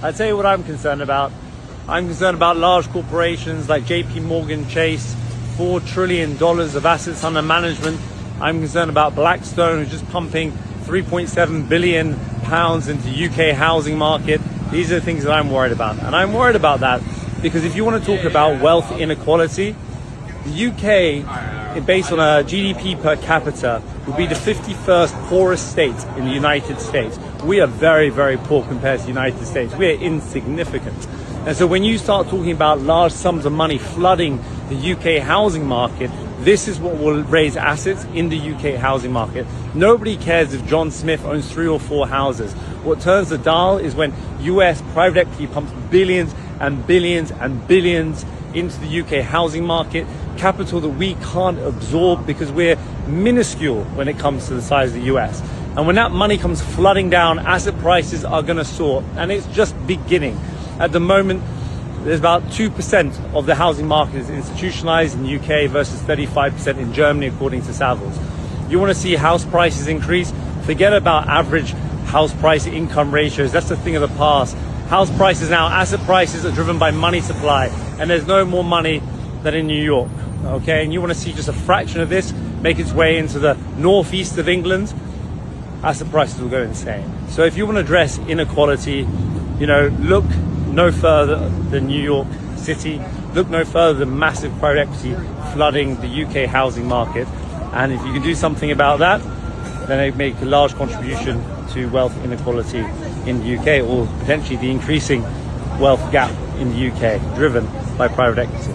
I'll tell you what I'm concerned about. I'm concerned about large corporations like JP Morgan Chase, $4 trillion of assets under management. I'm concerned about Blackstone, who's just pumping 3.7 billion pounds into the UK housing market. These are the things that I'm worried about. And I'm worried about that because if you want to talk about wealth inequality, the UK, based on a GDP per capita, would be the 51st poorest state in the United States. We are very, very poor compared to the United States. We are insignificant. And so when you start talking about large sums of money flooding the UK housing market, this is what will raise assets in the UK housing market. Nobody cares if John Smith owns 3 or 4 houses. What turns the dial is when US private equity pumps billions and billions and billions into the UK housing market, capital that we can't absorb because we're minuscule when it comes to the size of the US. And when that money comes flooding down, asset prices are going to soar, and it's just beginning. At the moment, there's about 2% of the housing market is institutionalized in the UK versus 35% in Germany, according to Savills. You want to see house prices increase? Forget about average house price income ratios. That's the thing of the past. House prices now, asset prices are driven by money supply, and there's no more money than in New York. Okay, and you want to see just a fraction of this make its way into the northeast of England, asset prices will go insane. So if you want to address inequality, look no further than New York City, look no further than massive private equity flooding the UK housing market. And if you can do something about that, then it make a large contribution to wealth inequality in the UK, or potentially the increasing wealth gap in the UK driven by private equity.